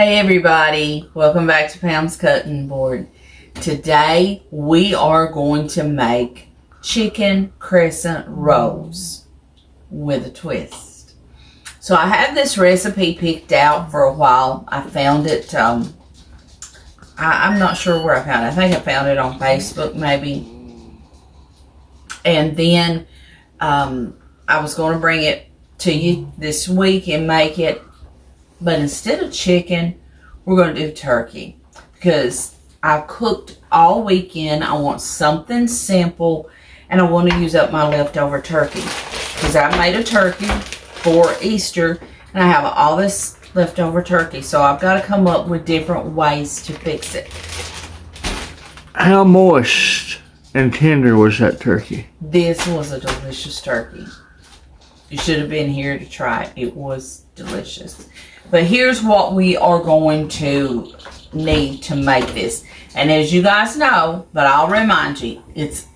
Hey everybody, welcome back to Pam's Cutting Board. Today we are going to make chicken crescent rolls with a twist. So I have this recipe picked out for a while. I found it, I'm not sure where I found it. I think I found it on Facebook maybe. And then I was going to bring it to you this week and make it. But instead of chicken, we're going to do turkey. Because I cooked all weekend. I want something simple. And I want to use up my leftover turkey. Because I made a turkey for Easter. And I have all this leftover turkey. So I've got to come up with different ways to fix it. How moist and tender was that turkey? This was a delicious turkey. You should have been here to try it. It was delicious. But here's what we are going to need to make this. And as you guys know, but I'll remind you,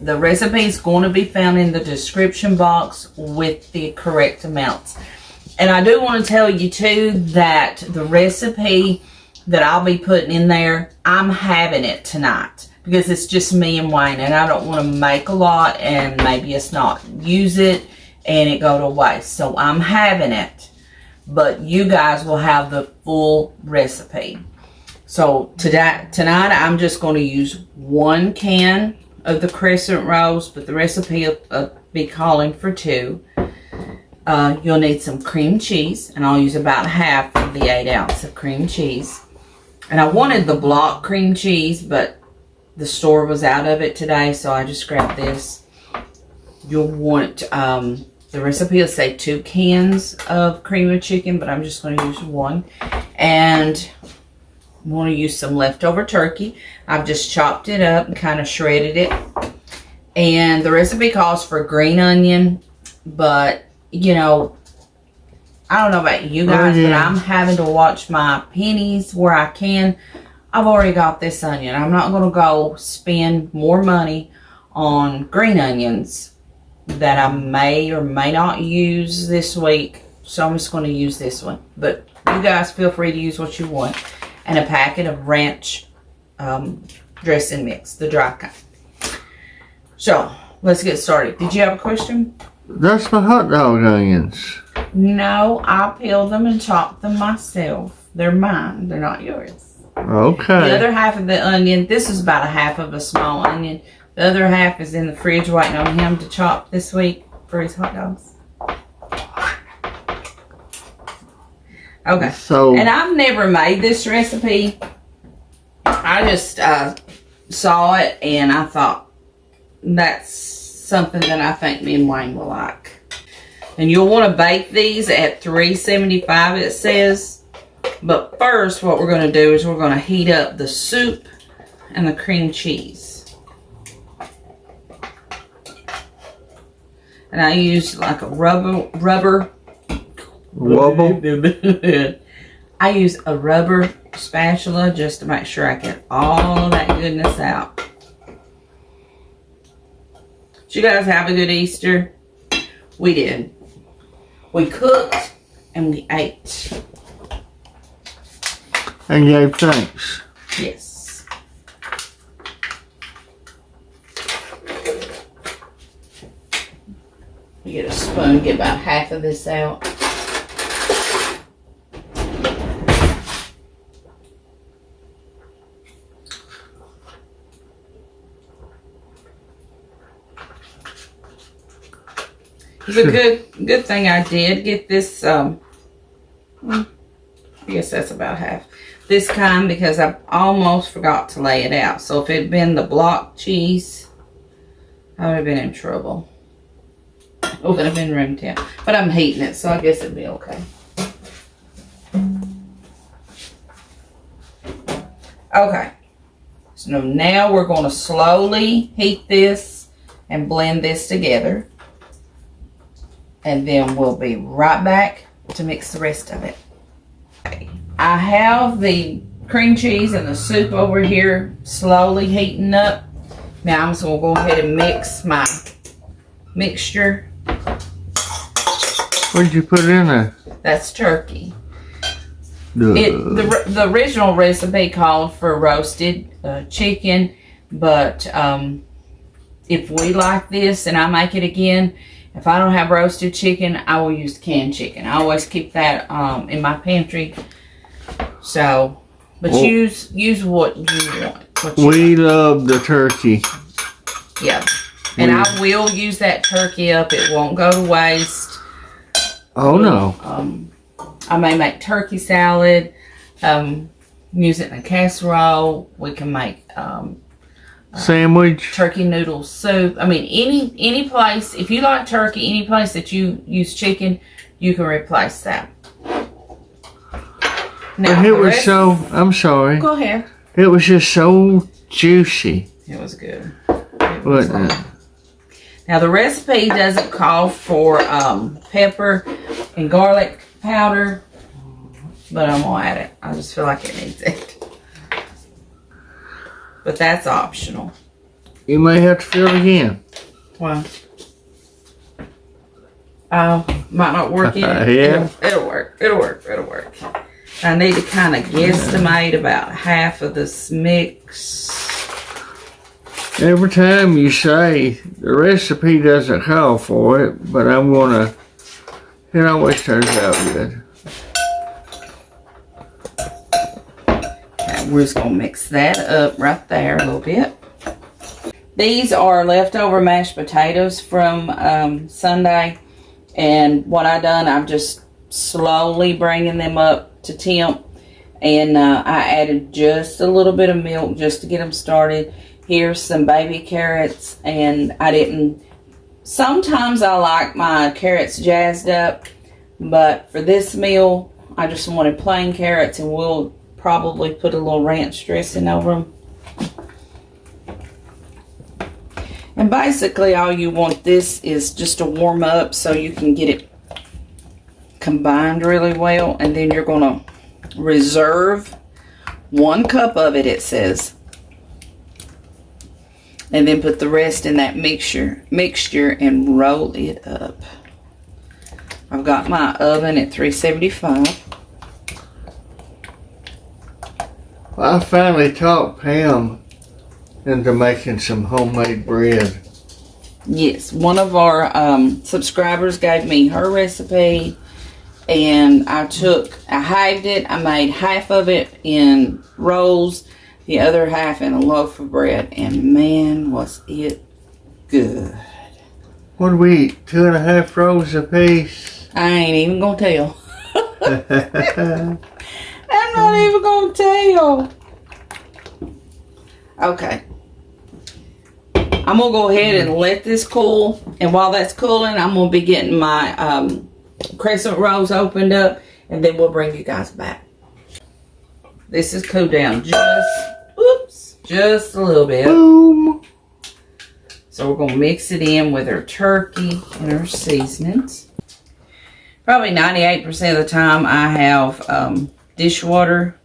the recipe is going to be found in the description box with the correct amounts. And I do want to tell you too that the recipe that I'll be putting in there, I'm having it tonight. Because it's just me and Wayne. And I don't want to make a lot and maybe it's not use it and it go to waste. So I'm having it. But you guys will have the full recipe. So tonight I'm just going to use 1 can of the crescent rolls, but the recipe will be calling for 2. You'll need some cream cheese, and I'll use about half of the 8 ounce of cream cheese. And I wanted the block cream cheese, but the store was out of it today, so I just grabbed this. You'll want the recipe will say 2 cans of cream of chicken, but I'm just going to use 1. And I'm going to use some leftover turkey. I've just chopped it up and kind of shredded it. And the recipe calls for green onion, but, you know, I don't know about you guys, but I'm having to watch my pennies where I can. I've already got this onion. I'm not going to go spend more money on green onions that I may or may not use this week. So I'm just going to use this one. But you guys feel free to use what you want. And a packet of ranch dressing mix, the dry kind. So let's get started. Did you have a question? That's the hot dog onions. No, I peeled them and chopped them myself. They're mine. They're not yours. Okay. The other half of the onion, this is about a half of a small onion. The other half is in the fridge waiting on him to chop this week for his hot dogs. Okay. So, and I've never made this recipe. I just saw it and I thought that's something that I think me and Wayne will like. And you'll want to bake these at 375 it says. But first what we're going to do is we're going to heat up the soup and the cream cheese. And I use like a rubber. wobble. I use a rubber spatula just to make sure I get all of that goodness out. Did you guys have a good Easter? We did. We cooked and we ate. And gave thanks. Yes. Get a spoon, get about half of this out. It's a good thing I did get this, I guess that's about half. This kind because I almost forgot to lay it out. So if it had been the block cheese, I would have been in trouble. It would have been room temp. But I'm heating it, so I guess it'd be okay. Okay. So now we're going to slowly heat this and blend this together. And then we'll be right back to mix the rest of it. Okay. I have the cream cheese and the soup over here slowly heating up. Now I'm just going to go ahead and mix my mixture. What did you put in there? That's turkey. The original recipe called for roasted chicken, but if we like this and I make it again, if I don't have roasted chicken, I will use canned chicken. I always keep that in my pantry. So, but use what you want. We love the turkey. Yeah. And I will use that turkey up. It won't go to waste. Oh, no. I may make turkey salad, use it in a casserole. We can make sandwich, turkey noodle soup. I mean, any place, if you like turkey, any place that you use chicken, you can replace that. Now, it was so, I'm sorry. Go ahead. It was just so juicy. It was good. Wasn't it? Now, the recipe doesn't call for pepper and garlic powder, but I'm going to add it. I just feel like it needs it. But that's optional. You may have to fill it again. Well, might not work in it. Yeah. It'll work. I need to kind of guesstimate about half of this mix. Every time you say the recipe doesn't call for it, but I'm gonna, it always turns out good. Okay, we're just gonna mix that up right there a little bit. These are leftover mashed potatoes from Sunday, and what I done, I'm just slowly bringing them up to temp, and I added just a little bit of milk just to get them started. Here's some baby carrots, and sometimes I like my carrots jazzed up, but for this meal, I just wanted plain carrots, and we'll probably put a little ranch dressing over them. And basically all you want this is just to warm up so you can get it combined really well, and then you're going to reserve 1 cup of it, it says, and then put the rest in that mixture and roll it up. I've got my oven at 375. Well, I finally talked Pam into making some homemade bread. Yes, one of our subscribers gave me her recipe, and I hived it. I made half of it in rolls, the other half in a loaf of bread, and man, was it good. What did we eat? 2.5 rolls a piece? I ain't even gonna tell. I'm not even gonna tell. Okay. I'm gonna go ahead and let this cool, and while that's cooling, I'm gonna be getting my crescent rolls opened up, and then we'll bring you guys back. This is cooled down just a little bit. Boom. So we're gonna mix it in with our turkey and our seasonings. Probably 98% of the time I have dishwater,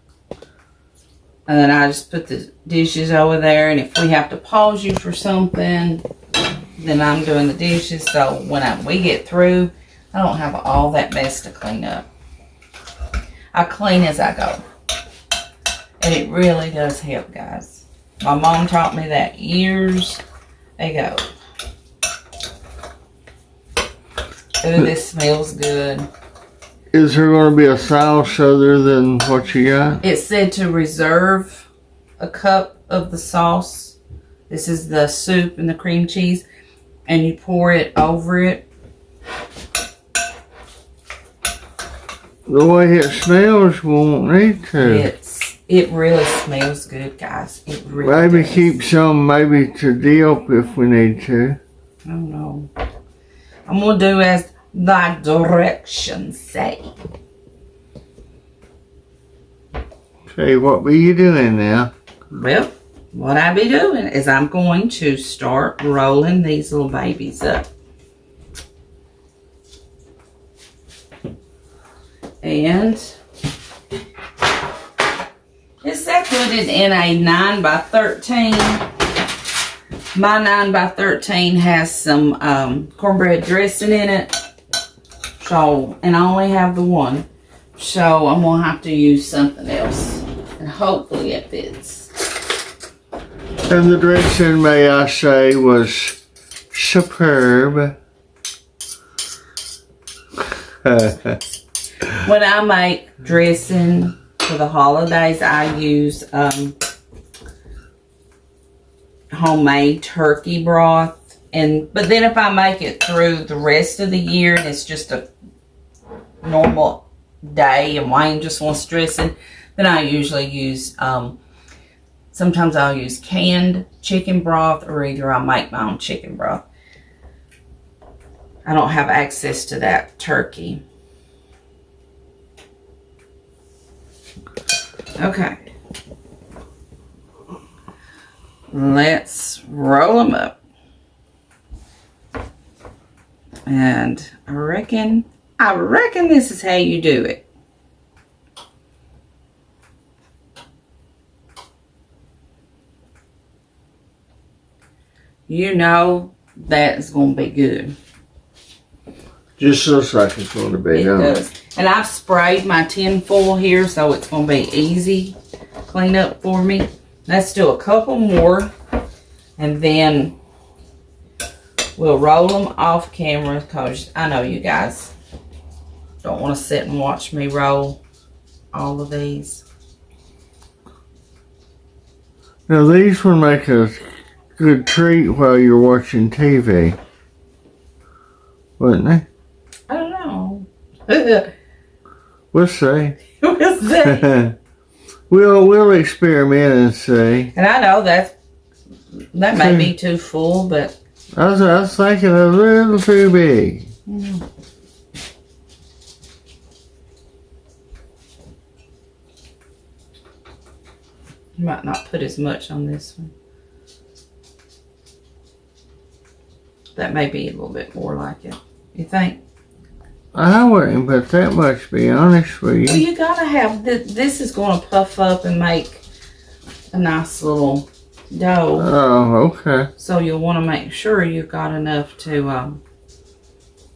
and then I just put the dishes over there, and if we have to pause you for something, then I'm doing the dishes, so when we get through, I don't have all that mess to clean up. I clean as I go, and it really does help, guys. My mom taught me that years ago. Ooh, this smells good. Is there going to be a sauce other than what you got? It said to reserve a cup of the sauce. This is the soup and the cream cheese, and you pour it over it. The way it smells, we won't need to. It really smells good, guys. It really Maybe does. keep some maybe to dip if we need to. I don't know. I'm going to do as the directions say. Okay, what be you doing now? Well, what I be doing is I'm going to start rolling these little babies up. And it said put it in a 9 by 13. My 9 by 13 has some cornbread dressing in it. So, and I only have the one. So I'm gonna have to use something else, and hopefully it fits. And the dressing, may I say, was superb. When I make dressing for the holidays, I use homemade turkey broth. But then if I make it through the rest of the year and it's just a normal day and Wayne just wants dressing, then I usually use, sometimes I'll use canned chicken broth, or either I'll make my own chicken broth. I don't have access to that turkey. Okay. Let's roll them up. And I reckon this is how you do it. You know that is going to be good. Just looks like it's going to be. It does. And I've sprayed my tin foil here, so it's going to be easy clean up for me. Let's do a couple more, and then we'll roll them off camera, because I know you guys don't want to sit and watch me roll all of these. Now these would make a good treat while you're watching TV, wouldn't they? I don't know. We'll see. We'll see. We'll experiment and see. And I know that may be too full, but I was thinking a little too big. You might not put as much on this one. That may be a little bit more like it. You think? I wouldn't put that much, to be honest with you. Well, you gotta have this is going to puff up and make a nice little dough. Oh, okay. So you'll want to make sure you've got enough to.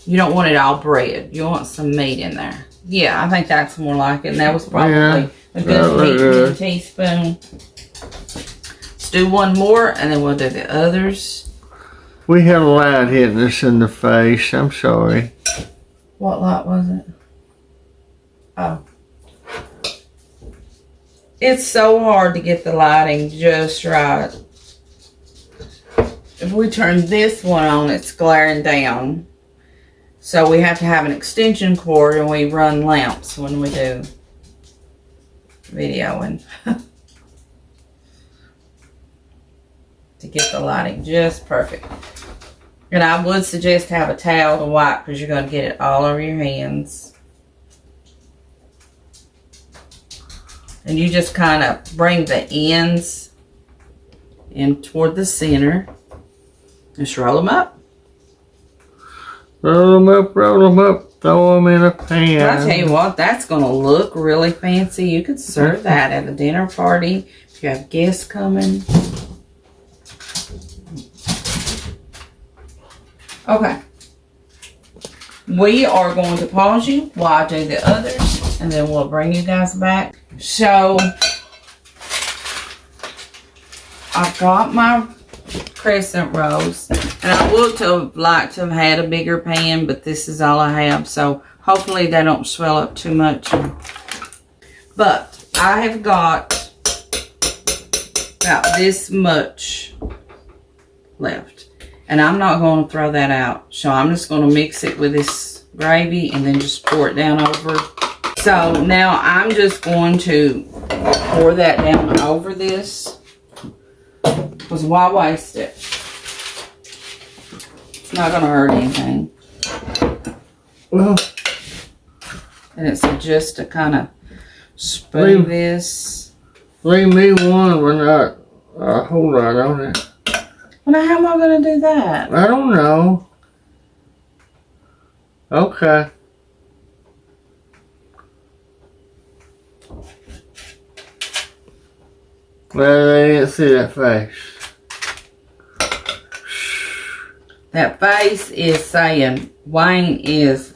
You don't want it all bread. You want some meat in there. Yeah, I think that's more like it. And that was probably a good teaspoon. Let's do one more, and then we'll do the others. We had a light hitting us in the face. I'm sorry. What light was it? Oh. It's so hard to get the lighting just right. If we turn this one on, it's glaring down. So we have to have an extension cord, and we run lamps when we do videoing. To get the lighting just perfect. And I would suggest have a towel to wipe, because you're going to get it all over your hands. And you just kind of bring the ends in toward the center. Just roll them up. Roll them up, throw them in a pan. But I tell you what, that's going to look really fancy. You could serve that at a dinner party if you have guests coming. Okay. We are going to pause you while I do the others, and then we'll bring you guys back. So, I've got my crescent rolls, and I would have liked to have had a bigger pan, but this is all I have, so hopefully they don't swell up too much. But I have got about this much left. And I'm not going to throw that out. So I'm just going to mix it with this gravy and then just pour it down over. So now I'm just going to pour that down over this. Because why waste it? It's not going to hurt anything. Well, And it's just to kind of spoon this. Leave me one with not a whole lot on it. Well, now how am I going to do that? I don't know. Okay. Well, I didn't see that face. That face is saying Wayne is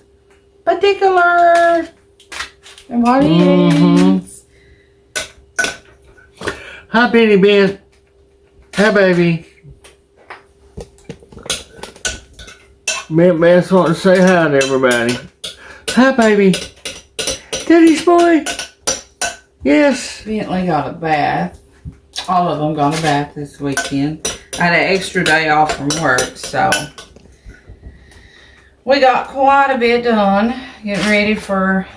particular. And what Mm-hmm. is? Hi, Benny Ben. Hi, baby. Ben's wanting to say hi to everybody. Hi, baby. Daddy's boy. Yes. Bentley got a bath. All of them got a bath this weekend. I had an extra day off from work, so we got quite a bit done. Getting ready for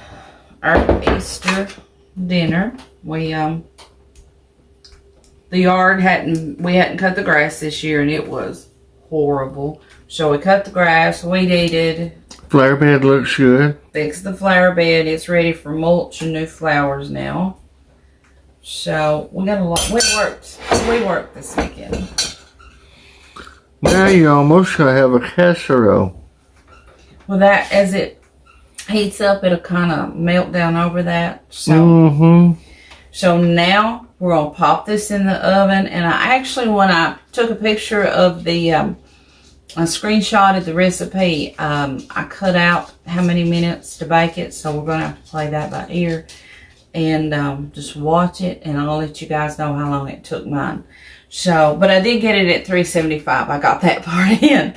our Easter dinner. We the yard we hadn't cut the grass this year, and it was horrible. So we cut the grass, weed-eated. Flower bed looks good. Fixed the flower bed. It's ready for mulch and new flowers now. So we got a lot. We worked this weekend. Now you almost gonna have a casserole. Well, that as it heats up, it'll kind of melt down over that. So, Mm-hmm. so now we're gonna pop this in the oven. And I actually, when I took a picture of the, I screenshotted the recipe. I cut out how many minutes to bake it, so we're gonna have to play that by ear and just watch it, and I'll let you guys know how long it took mine. So, but I did get it at 375. I got that part in.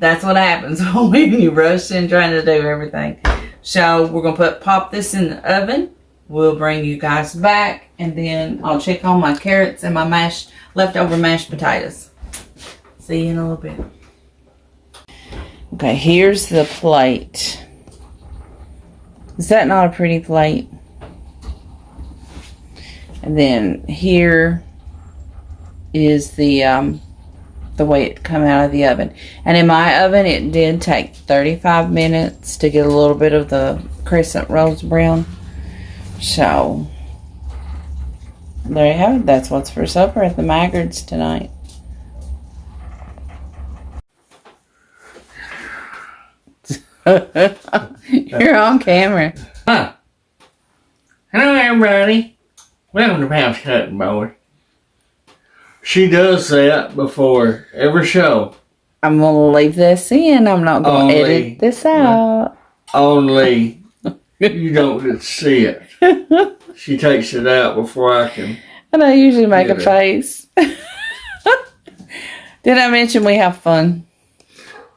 That's what happens when you rush in trying to do everything. So we're gonna pop this in the oven. We'll bring you guys back, and then I'll check on my carrots and my leftover mashed potatoes. See you in a little bit. Okay, here's the plate. Is that not a pretty plate? And then here is the way it come out of the oven. And in my oven, it did take 35 minutes to get a little bit of the crescent rolls brown. So there you have it. That's what's for supper at the Maggards tonight. You're on camera. Huh. Hello, everybody. Welcome to Pound's Cutting, boys. She does that before every show. I'm gonna leave this in. I'm not gonna edit this out. Only you don't get to see it. She takes it out before I can. And I usually make a face. Did I mention we have fun?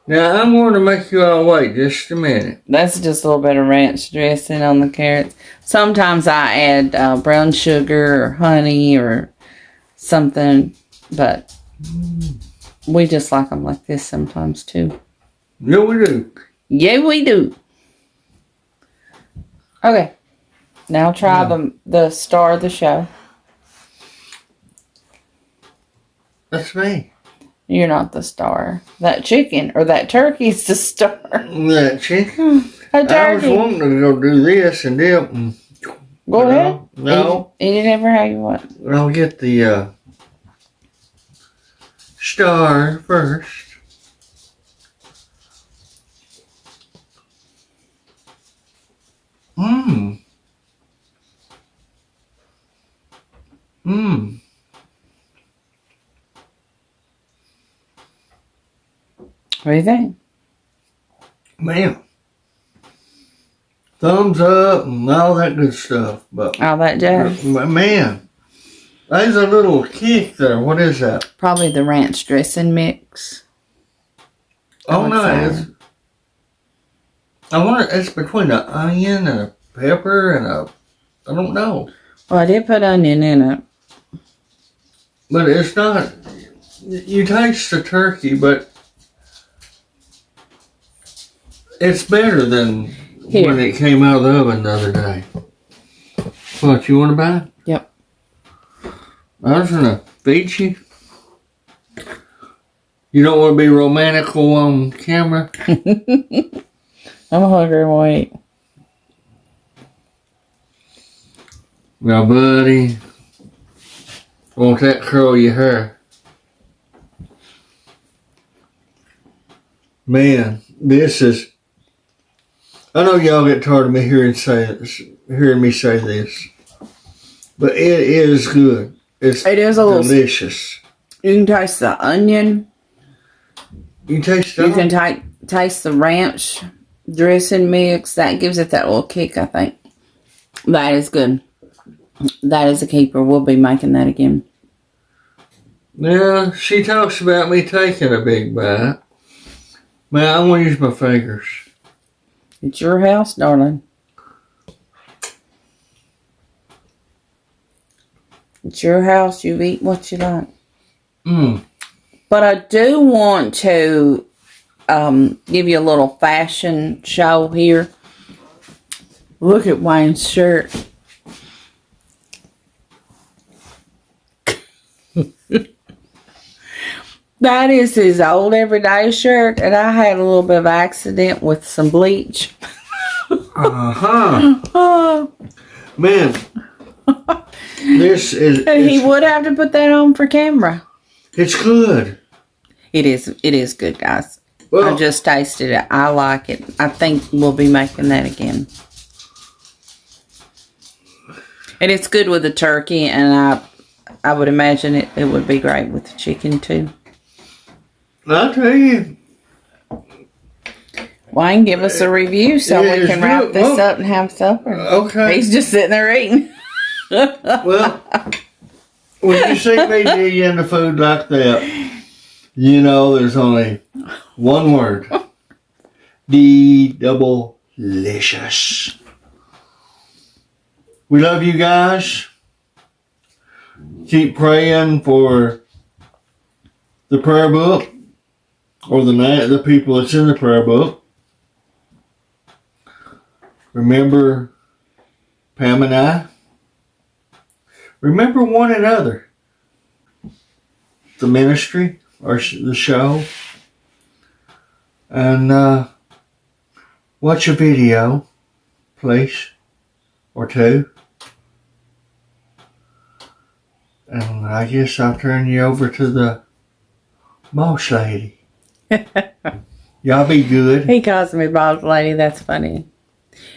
Now, I'm going to make you all wait just a minute. That's just a little bit of ranch dressing on the carrots. Sometimes I add brown sugar or honey or something, but we just like them like this sometimes too. Yeah, we do. Yeah, we do. Okay. Now try the star of the show. That's me. You're not the star. That chicken or that turkey's the star. That chicken. A turkey. I was wanting to go do this and dip. And, Go ahead. No. Eat it ever how you want. I'll get the star first. Mmm. Mmm. What do you think? Man. Thumbs up and all that good stuff. But All that jazz. man, there's a little kick there. What is that? Probably the ranch dressing mix. Oh no, I wonder, it's between an onion and a pepper and I don't know. Well, I did put onion in it. But it's not, you taste the turkey, but it's better than when it came out of the oven the other day. What, you want to buy? Yep. I was going to feed you. You don't want to be romantical on camera? I'm hungry and wait. Now, buddy, won't that curl your hair? Man, this is... I know y'all get tired of me hearing me say this, but it is good. It is delicious. You can taste the onion. You taste You can taste the ranch dressing mix. That gives it that little kick, I think. That is good. That is a keeper. We'll be making that again. Yeah, she talks about me taking a big bite. Man, I'm going to use my fingers. It's your house, darling. It's your house. You eat what you like. But I do want to give you a little fashion show here. Look at Wayne's shirt. That is his old everyday shirt, and I had a little bit of accident with some bleach. Uh-huh. Man, this is... He would have to put that on for camera. It's good. It is good, guys. Well, I just tasted it. I like it. I think we'll be making that again. And it's good with the turkey, and I would imagine it would be great with the chicken too. I'll tell you. Wayne, give us a review so we can wrap this up and have supper. Okay. He's just sitting there eating. Well, when you see me eating the food like that, you know there's only one word. Delicious. We love you guys. Keep praying for the prayer book or the people that's in the prayer book. Remember Pam and I. Remember one another. The ministry or the show. And watch a video, please, or two. And I guess I'll turn you over to the boss lady. Y'all be good. He calls me boss lady. That's funny.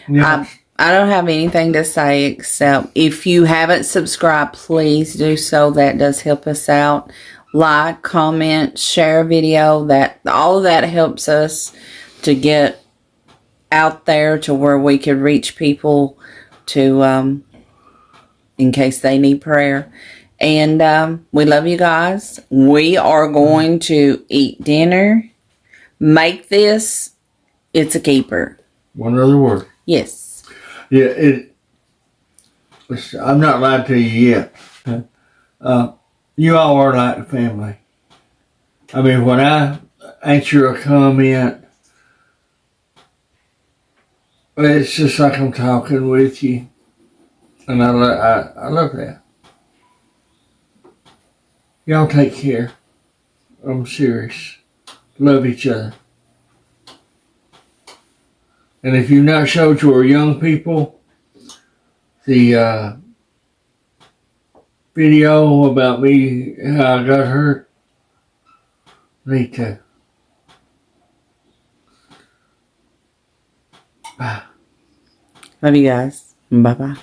Yeah. I don't have anything to say except if you haven't subscribed, please do so. That does help us out. Like, comment, share a video. All of that helps us to get out there to where we could reach people to in case they need prayer. And we love you guys. We are going to eat dinner. Make this. It's a keeper. One other word. Yes. Yeah, I'm not lying to you yet. You all are like a family. I mean, when I answer a comment, it's just like I'm talking with you. And I love that. Y'all take care. I'm serious. Love each other. And if you've not showed your young people the video about me, how I got hurt, need to. Bye. Love you guys. Bye-bye.